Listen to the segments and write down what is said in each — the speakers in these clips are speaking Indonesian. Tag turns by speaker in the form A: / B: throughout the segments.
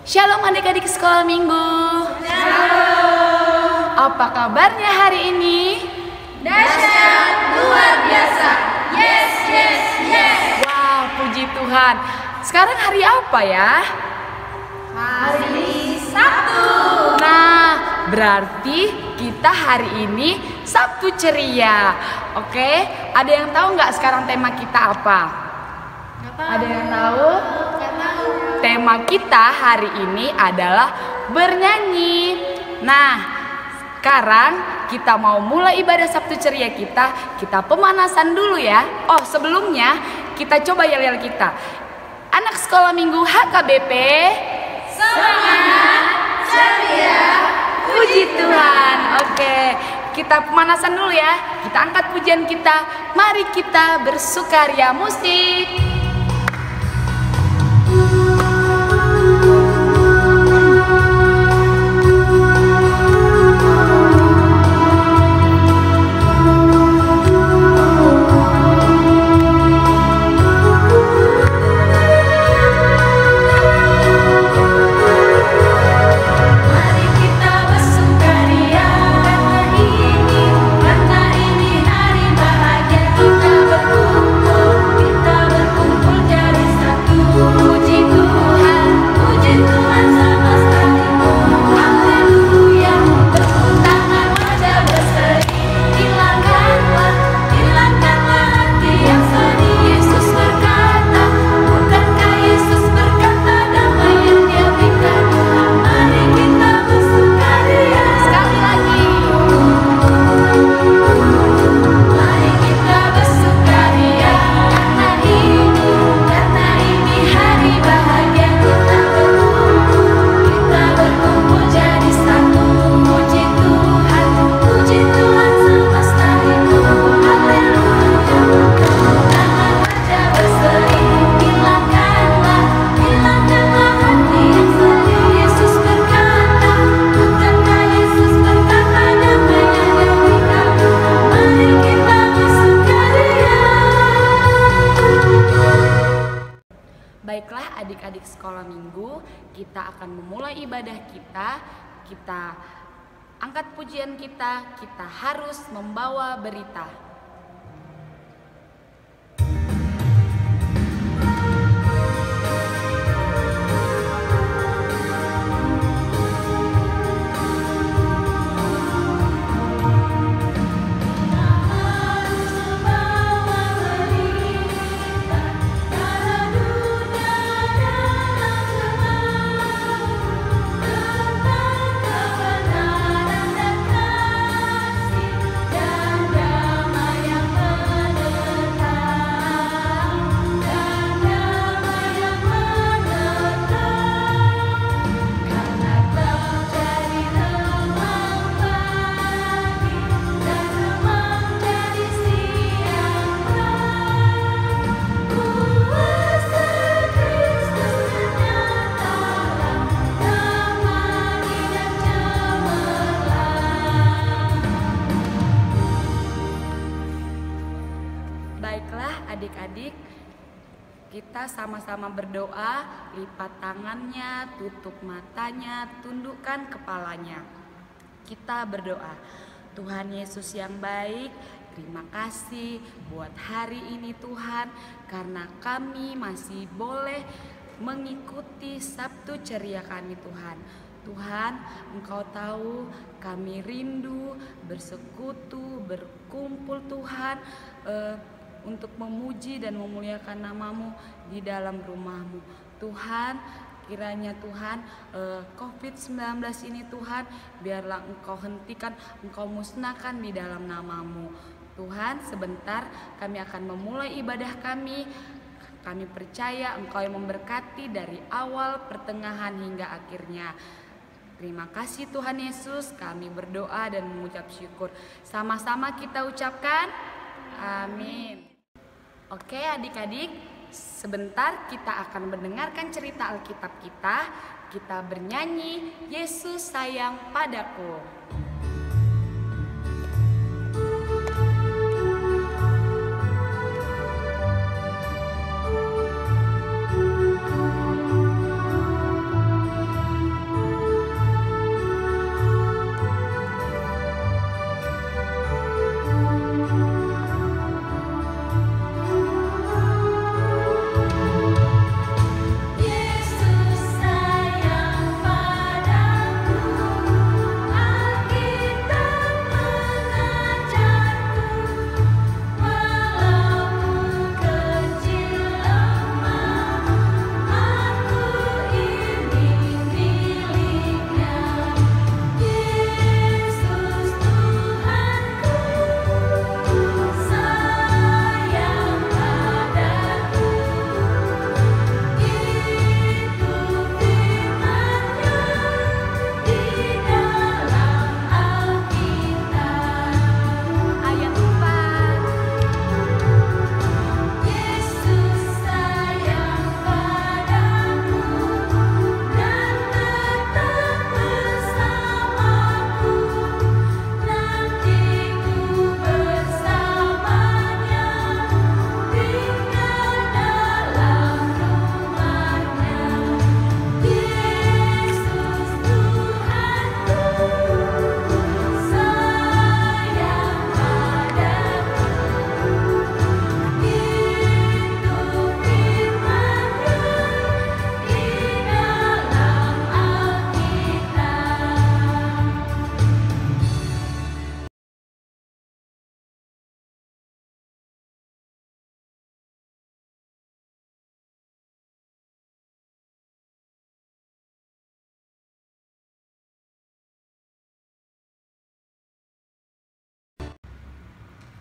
A: Shalom adik-adik sekolah minggu.
B: Shalom.
A: Apa kabarnya hari ini?
B: Dahsyat, luar biasa. Yes, yes, yes.
A: Wow, puji Tuhan. Sekarang hari apa ya?
B: Hari Sabtu.
A: Nah, berarti kita hari ini Sabtu ceria. Oke, ada yang tahu nggak sekarang tema kita apa? Ada yang tahu? Tema kita hari ini adalah bernyanyi. Nah, sekarang kita mau mulai ibadah Sabtu ceria kita pemanasan dulu ya. Oh, sebelumnya kita coba yel-yel kita. Anak sekolah minggu HKBP,
B: semangat, ceria,
A: puji Tuhan. Oke, kita pemanasan dulu ya. Kita angkat pujian kita. Mari kita bersukaria, musik. Baiklah adik-adik sekolah minggu, kita akan memulai ibadah kita. Kita angkat pujian kita harus membawa berita. Baiklah adik-adik, kita sama-sama berdoa, lipat tangannya, tutup matanya, tundukkan kepalanya. Kita berdoa. Tuhan Yesus yang baik, terima kasih buat hari ini Tuhan, karena kami masih boleh mengikuti Sabtu ceria kami Tuhan. Tuhan, Engkau tahu kami rindu bersekutu, berkumpul Tuhan, untuk memuji dan memuliakan nama-Mu di dalam rumah-Mu. Tuhan, kiranya Tuhan COVID-19 ini Tuhan, biarlah Engkau hentikan, Engkau musnahkan di dalam nama-Mu. Tuhan, sebentar kami akan memulai ibadah kami. Kami percaya Engkau yang memberkati dari awal, pertengahan hingga akhirnya. Terima kasih Tuhan Yesus, kami berdoa dan mengucap syukur. Sama-sama kita ucapkan amin. Oke adik-adik, sebentar kita akan mendengarkan cerita Alkitab kita. Kita bernyanyi, Yesus sayang padaku.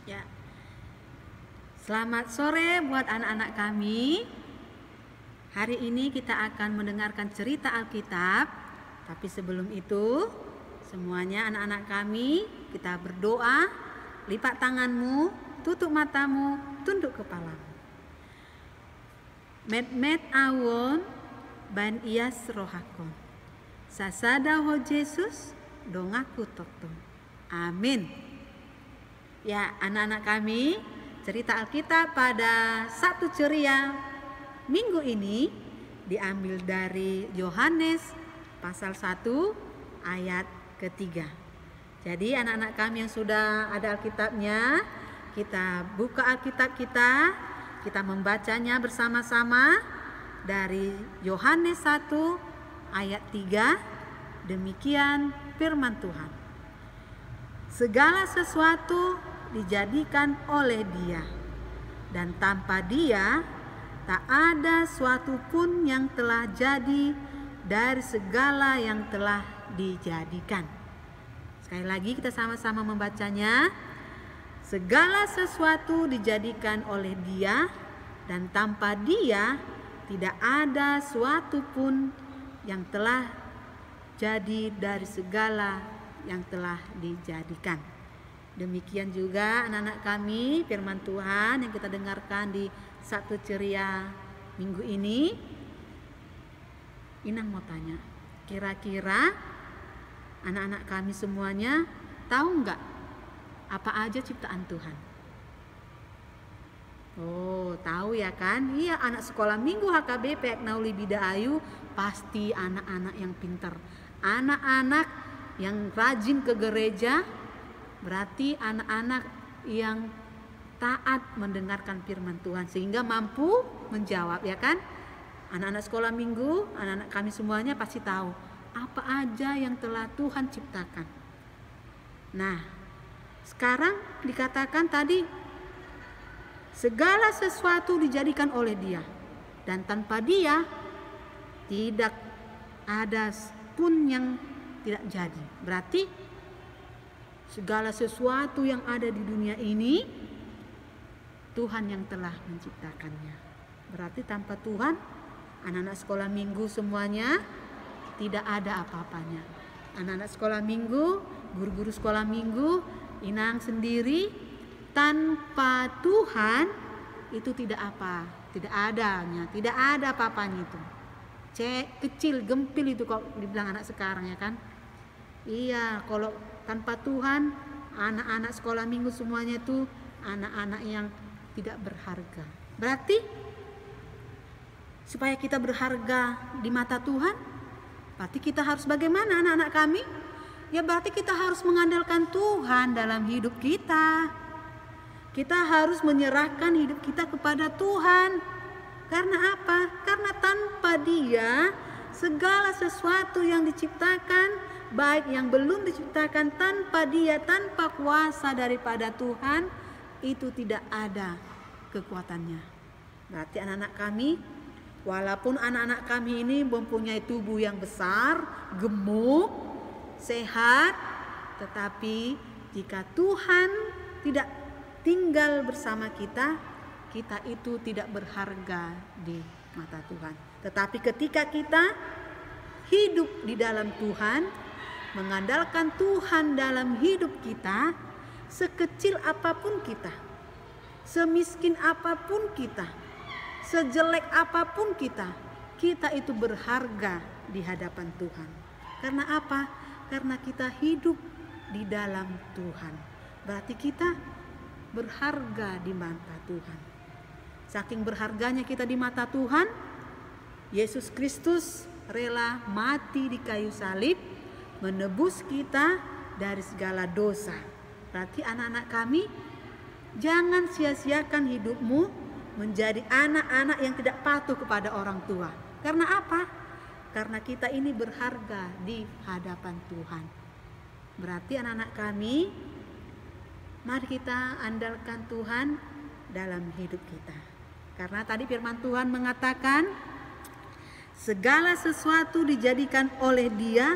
C: Ya. Selamat sore buat anak-anak kami. Hari ini kita akan mendengarkan cerita Alkitab. Tapi sebelum itu, semuanya anak-anak kami, kita berdoa. Lipat tanganmu, tutup matamu, tunduk kepalamu. Met awon ban ias rohakon. Sasada ho Yesus dongaku tokton. Amin. Ya, anak-anak kami, cerita Alkitab pada Sabtu Ceria minggu ini diambil dari Yohanes pasal 1 ayat ketiga. Jadi anak-anak kami yang sudah ada Alkitabnya, kita buka Alkitab kita membacanya bersama-sama dari Yohanes 1 ayat 3. Demikian firman Tuhan. Segala sesuatu dijadikan oleh Dia, dan tanpa Dia tak ada suatu pun yang telah jadi dari segala yang telah dijadikan. Sekali lagi kita sama-sama membacanya. Segala sesuatu dijadikan oleh Dia, dan tanpa Dia tidak ada suatu pun yang telah jadi dari segala yang telah dijadikan. Demikian juga anak-anak kami, firman Tuhan yang kita dengarkan di Sabtu Ceria minggu ini. Inang mau tanya, kira-kira anak-anak kami semuanya tahu nggak apa aja ciptaan Tuhan? Oh, tahu ya kan? Iya, anak sekolah minggu HKBP Nauli Bida Ayu pasti anak-anak yang pintar. Anak-anak yang rajin ke gereja, berarti anak-anak yang taat mendengarkan firman Tuhan sehingga mampu menjawab, ya kan? Anak-anak sekolah minggu, anak-anak kami semuanya pasti tahu apa aja yang telah Tuhan ciptakan. Nah, sekarang dikatakan tadi segala sesuatu dijadikan oleh Dia, dan tanpa Dia tidak ada pun yang tidak jadi. Berarti segala sesuatu yang ada di dunia ini Tuhan yang telah menciptakannya. Berarti tanpa Tuhan, anak-anak sekolah minggu semuanya tidak ada apa-apanya. Anak-anak sekolah minggu, guru-guru sekolah minggu, Inang sendiri, tanpa Tuhan itu tidak apa, tidak adanya, tidak ada apa-apanya itu. Kecil, gempil itu kok dibilang anak sekarang, ya kan? Iya, kalau tanpa Tuhan, anak-anak sekolah minggu semuanya itu anak-anak yang tidak berharga. Berarti supaya kita berharga di mata Tuhan, berarti kita harus bagaimana anak-anak kami? Ya berarti kita harus mengandalkan Tuhan dalam hidup kita. Kita harus menyerahkan hidup kita kepada Tuhan. Karena apa? Karena tanpa Dia segala sesuatu yang diciptakan, baik yang belum diciptakan, tanpa Dia, tanpa kuasa daripada Tuhan, itu tidak ada kekuatannya. Berarti anak-anak kami, walaupun anak-anak kami ini mempunyai tubuh yang besar, gemuk, sehat, tetapi jika Tuhan tidak tinggal bersama kita, kita itu tidak berharga di mata Tuhan. Tetapi ketika kita hidup di dalam Tuhan, mengandalkan Tuhan dalam hidup kita, sekecil apapun kita, semiskin apapun kita, sejelek apapun kita, kita itu berharga di hadapan Tuhan. Karena apa? Karena kita hidup di dalam Tuhan. Berarti kita berharga di mata Tuhan. Saking berharganya kita di mata Tuhan, Yesus Kristus rela mati di kayu salib, menebus kita dari segala dosa. Berarti anak-anak kami, jangan sia-siakan hidupmu menjadi anak-anak yang tidak patuh kepada orang tua. Karena apa? Karena kita ini berharga di hadapan Tuhan. Berarti anak-anak kami, mari kita andalkan Tuhan dalam hidup kita. Karena tadi firman Tuhan mengatakan, segala sesuatu dijadikan oleh Dia,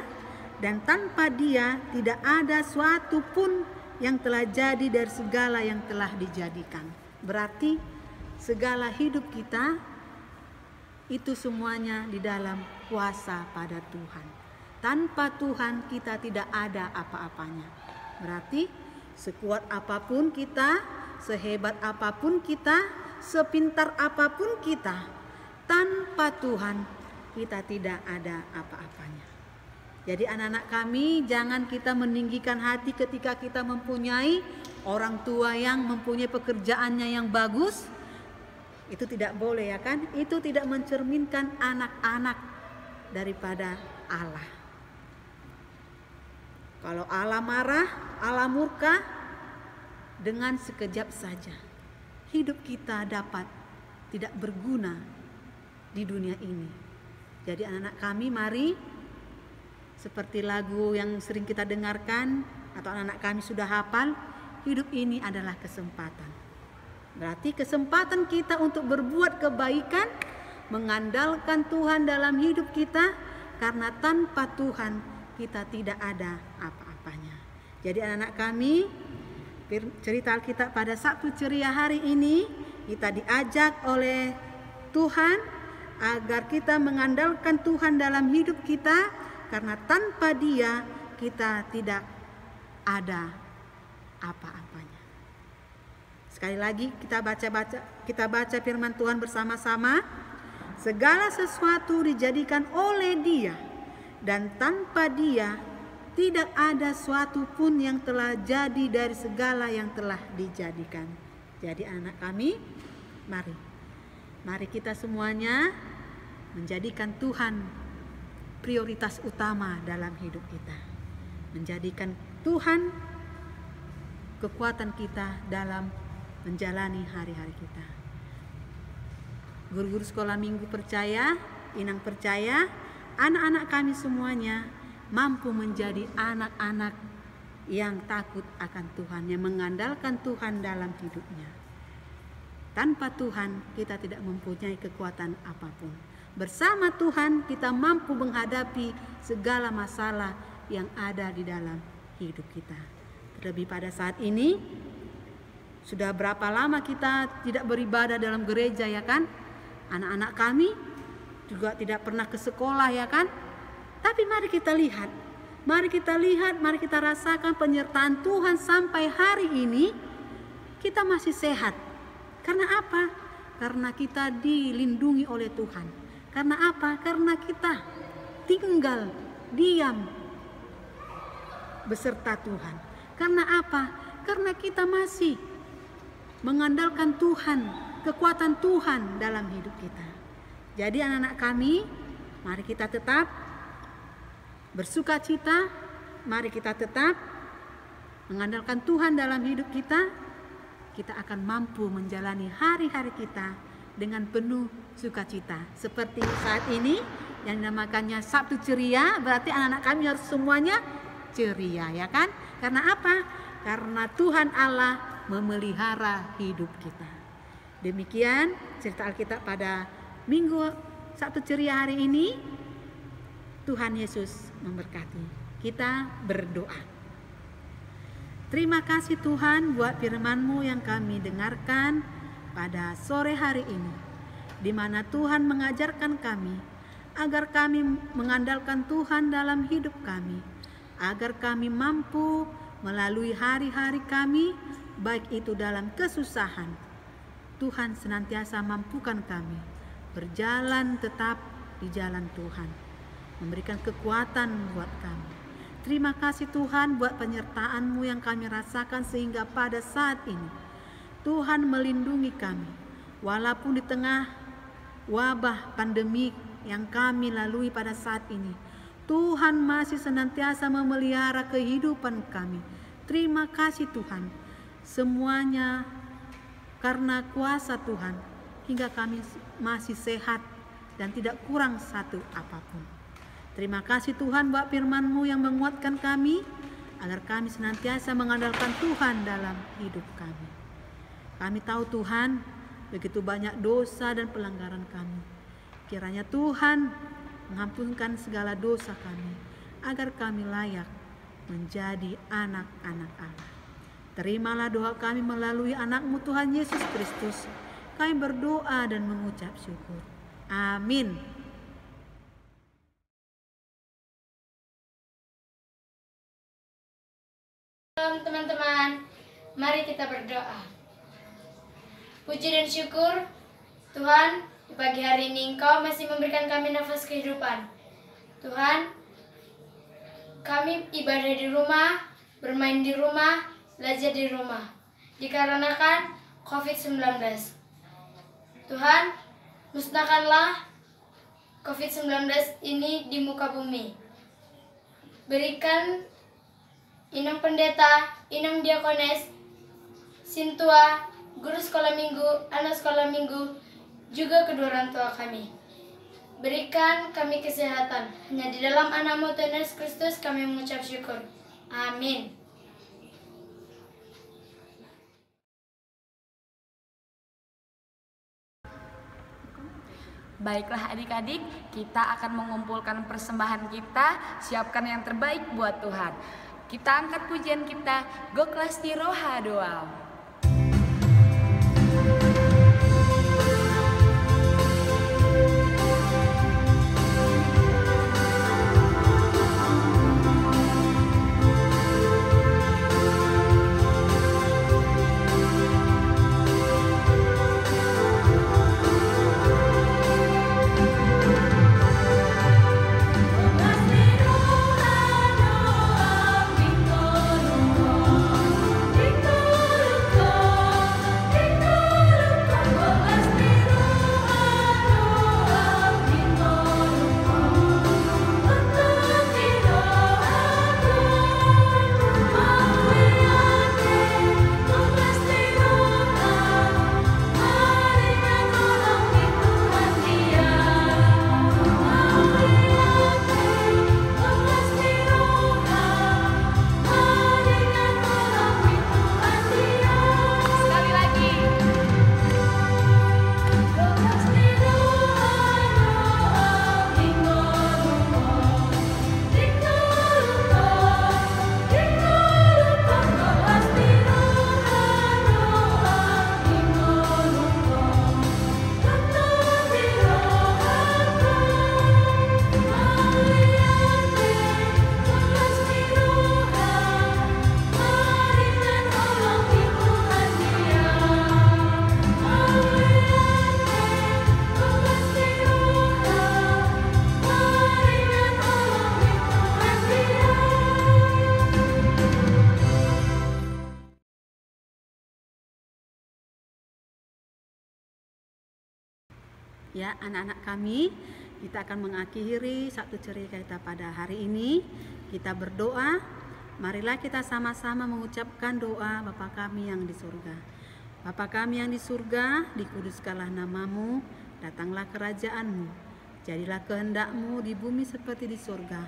C: dan tanpa Dia tidak ada suatu pun yang telah jadi dari segala yang telah dijadikan. Berarti segala hidup kita itu semuanya di dalam kuasa pada Tuhan. Tanpa Tuhan kita tidak ada apa-apanya. Berarti sekuat apapun kita, sehebat apapun kita, sepintar apapun kita, tanpa Tuhan kita tidak ada apa-apanya. Jadi anak-anak kami, jangan kita meninggikan hati ketika kita mempunyai orang tua yang mempunyai pekerjaannya yang bagus. Itu tidak boleh, ya kan? Itu tidak mencerminkan anak-anak daripada Allah. Kalau Allah marah, Allah murka, dengan sekejap saja hidup kita dapat tidak berguna di dunia ini. Jadi anak-anak kami, mari seperti lagu yang sering kita dengarkan atau anak-anak kami sudah hafal, hidup ini adalah kesempatan. Berarti kesempatan kita untuk berbuat kebaikan, mengandalkan Tuhan dalam hidup kita, karena tanpa Tuhan kita tidak ada apa-apanya. Jadi anak-anak kami, cerita Alkitab pada Sabtu ceria hari ini, kita diajak oleh Tuhan agar kita mengandalkan Tuhan dalam hidup kita, karena tanpa Dia kita tidak ada apa-apanya. Sekali lagi kita baca firman Tuhan bersama-sama. Segala sesuatu dijadikan oleh Dia, dan tanpa Dia tidak ada suatu pun yang telah jadi dari segala yang telah dijadikan. Jadi anak kami, mari kita semuanya menjadikan Tuhan prioritas utama dalam hidup kita. Menjadikan Tuhan kekuatan kita dalam menjalani hari-hari kita. Guru-guru sekolah minggu percaya, Inang percaya, anak-anak kami semuanya mampu menjadi anak-anak yang takut akan Tuhan, yang mengandalkan Tuhan dalam hidupnya. Tanpa Tuhan kita tidak mempunyai kekuatan apapun. Bersama Tuhan kita mampu menghadapi segala masalah yang ada di dalam hidup kita. Terlebih pada saat ini, sudah berapa lama kita tidak beribadah dalam gereja, ya kan? Anak-anak kami juga tidak pernah ke sekolah, ya kan? Tapi mari kita lihat, mari kita rasakan penyertaan Tuhan sampai hari ini kita masih sehat. Karena apa? Karena kita dilindungi oleh Tuhan. Karena apa? Karena kita tinggal diam beserta Tuhan. Karena apa? Karena kita masih mengandalkan Tuhan, kekuatan Tuhan dalam hidup kita. Jadi anak-anak kami, mari kita tetap bersukacita, mari kita tetap mengandalkan Tuhan dalam hidup kita. Kita akan mampu menjalani hari-hari kita dengan penuh sukacita. Seperti saat ini yang dinamakannya Sabtu ceria, berarti anak-anak kami harus semuanya ceria, ya kan? Karena apa? Karena Tuhan Allah memelihara hidup kita. Demikian cerita Alkitab pada Minggu Sabtu ceria hari ini. Tuhan Yesus memberkati. Kita berdoa. Terima kasih Tuhan buat firman-Mu yang kami dengarkan pada sore hari ini, di mana Tuhan mengajarkan kami agar kami mengandalkan Tuhan dalam hidup kami, agar kami mampu melalui hari-hari kami, baik itu dalam kesusahan. Tuhan senantiasa mampukan kami berjalan tetap di jalan Tuhan, memberikan kekuatan buat kami. Terima kasih Tuhan buat penyertaan-Mu yang kami rasakan sehingga pada saat ini Tuhan melindungi kami. Walaupun di tengah wabah pandemi yang kami lalui pada saat ini, Tuhan masih senantiasa memelihara kehidupan kami. Terima kasih Tuhan. Semuanya karena kuasa Tuhan hingga kami masih sehat dan tidak kurang satu apapun. Terima kasih Tuhan buat firman-Mu yang menguatkan kami agar kami senantiasa mengandalkan Tuhan dalam hidup kami. Kami tahu Tuhan begitu banyak dosa dan pelanggaran kami. Kiranya Tuhan mengampunkan segala dosa kami agar kami layak menjadi anak-anak Allah. Terimalah doa kami melalui anak-Mu Tuhan Yesus Kristus. Kami berdoa dan mengucap syukur. Amin.
B: Shalom teman-teman, mari kita berdoa. Puji dan syukur Tuhan, di pagi hari ini Engkau masih memberikan kami nafas kehidupan. Tuhan, kami ibadah di rumah, bermain di rumah, belajar di rumah, dikarenakan COVID-19. Tuhan, musnahkanlah COVID-19 ini di muka bumi. Berikan Inang Pendeta, Inang Diakones, Sintua, guru sekolah minggu, anak sekolah minggu, juga kedua orang tua kami. Berikan kami kesehatan. Hanya di dalam anak-Mu Tuhan Yesus Kristus kami mengucap syukur. Amin.
A: Baiklah adik-adik, kita akan mengumpulkan persembahan kita, siapkan yang terbaik buat Tuhan. Kita angkat pujian kita, Goklasti Roha Doa.
C: Ya, anak-anak kami, kita akan mengakhiri satu ceria kita pada hari ini. Kita berdoa. Marilah kita sama-sama mengucapkan doa Bapa kami yang di surga. Bapa kami yang di surga, dikuduskanlah nama-Mu, datanglah kerajaan-Mu. Jadilah kehendak-Mu di bumi seperti di surga.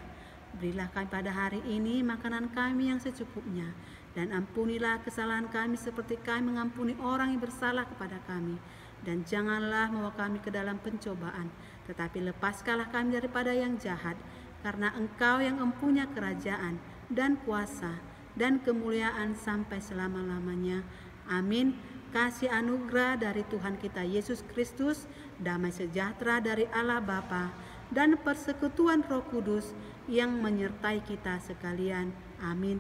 C: Berilah kami pada hari ini makanan kami yang secukupnya, dan ampunilah kesalahan kami seperti kami mengampuni orang yang bersalah kepada kami. Dan janganlah membawa kami ke dalam pencobaan, tetapi lepaskanlah kami daripada yang jahat, karena Engkau yang mempunyai kerajaan dan kuasa dan kemuliaan sampai selama-lamanya. Amin. Kasih anugerah dari Tuhan kita Yesus Kristus, damai sejahtera dari Allah Bapa, dan persekutuan Roh Kudus yang menyertai kita sekalian. Amin.